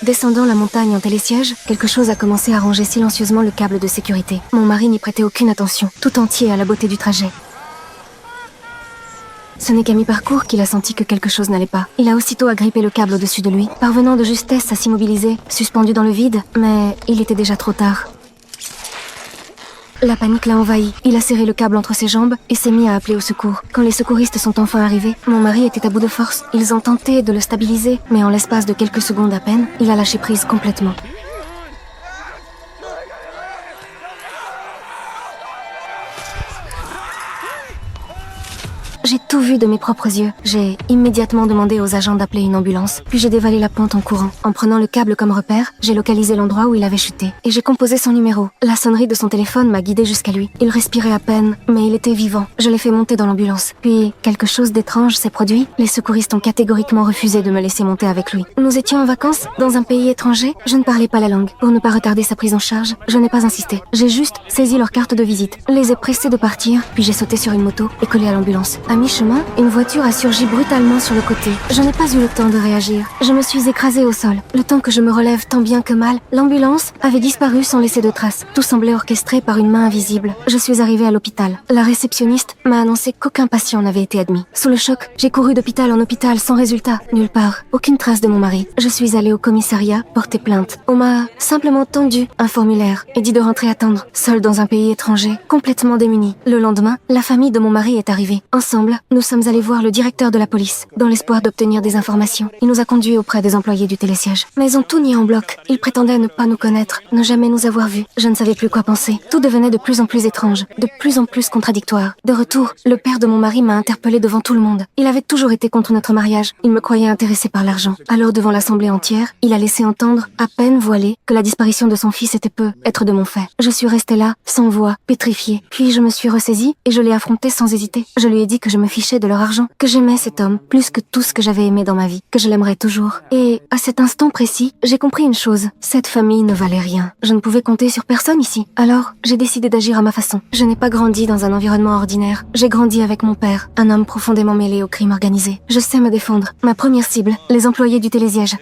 descendant la montagne en télésiège, quelque chose a commencé à ranger silencieusement le câble de sécurité. Mon mari n'y prêtait aucune attention, tout entier à la beauté du trajet. Ce n'est qu'à mi-parcours qu'il a senti que quelque chose n'allait pas. Il a aussitôt agrippé le câble au-dessus de lui, parvenant de justesse à s'immobiliser, suspendu dans le vide, mais il était déjà trop tard. La panique l'a envahi. Il a serré le câble entre ses jambes et s'est mis à appeler au secours. Quand les secouristes sont enfin arrivés, mon mari était à bout de force. Ils ont tenté de le stabiliser, mais en l'espace de quelques secondes à peine, il a lâché prise complètement. J'ai tout vu de mes propres yeux. J'ai immédiatement demandé aux agents d'appeler une ambulance, puis j'ai dévalé la pente en courant. En prenant le câble comme repère, j'ai localisé l'endroit où il avait chuté, et j'ai composé son numéro. La sonnerie de son téléphone m'a guidée jusqu'à lui. Il respirait à peine, mais il était vivant. Je l'ai fait monter dans l'ambulance. Puis, quelque chose d'étrange s'est produit. Les secouristes ont catégoriquement refusé de me laisser monter avec lui. Nous étions en vacances, dans un pays étranger. Je ne parlais pas la langue. Pour ne pas retarder sa prise en charge, je n'ai pas insisté. J'ai juste saisi leur carte de visite, les ai pressés de partir, puis j'ai sauté sur une moto et collé à l'ambulance. À mi-chemin, une voiture a surgi brutalement sur le côté. Je n'ai pas eu le temps de réagir. Je me suis écrasée au sol. Le temps que je me relève tant bien que mal, l'ambulance avait disparu sans laisser de traces. Tout semblait orchestré par une main invisible. Je suis arrivée à l'hôpital. La réceptionniste m'a annoncé qu'aucun patient n'avait été admis. Sous le choc, j'ai couru d'hôpital en hôpital sans résultat. Nulle part. Aucune trace de mon mari. Je suis allée au commissariat porter plainte. On m'a simplement tendu un formulaire et dit de rentrer attendre, seule dans un pays étranger, complètement démunie. Le lendemain, la famille de mon mari est arrivée. Ensemble, nous sommes allés voir le directeur de la police, dans l'espoir d'obtenir des informations. Il nous a conduits auprès des employés du télésiège. Mais ils ont tout nié en bloc. Ils prétendaient ne pas nous connaître, ne jamais nous avoir vus. Je ne savais plus quoi penser. Tout devenait de plus en plus étrange, de plus en plus contradictoire. De retour, le père de mon mari m'a interpellée devant tout le monde. Il avait toujours été contre notre mariage. Il me croyait intéressée par l'argent. Alors devant l'assemblée entière, il a laissé entendre, à peine voilé, que la disparition de son fils était peu être de mon fait. Je suis restée là, sans voix, pétrifiée. Puis je me suis ressaisie et je l'ai affronté sans hésiter. Je lui ai dit que je me fichais de leur argent, que j'aimais cet homme plus que tout ce que j'avais aimé dans ma vie, que je l'aimerais toujours. Et à cet instant précis, j'ai compris une chose. Cette famille ne valait rien. Je ne pouvais compter sur personne ici. Alors, j'ai décidé d'agir à ma façon. Je n'ai pas grandi dans un environnement ordinaire. J'ai grandi avec mon père, un homme profondément mêlé au crime organisé. Je sais me défendre. Ma première cible, les employés du télésiège.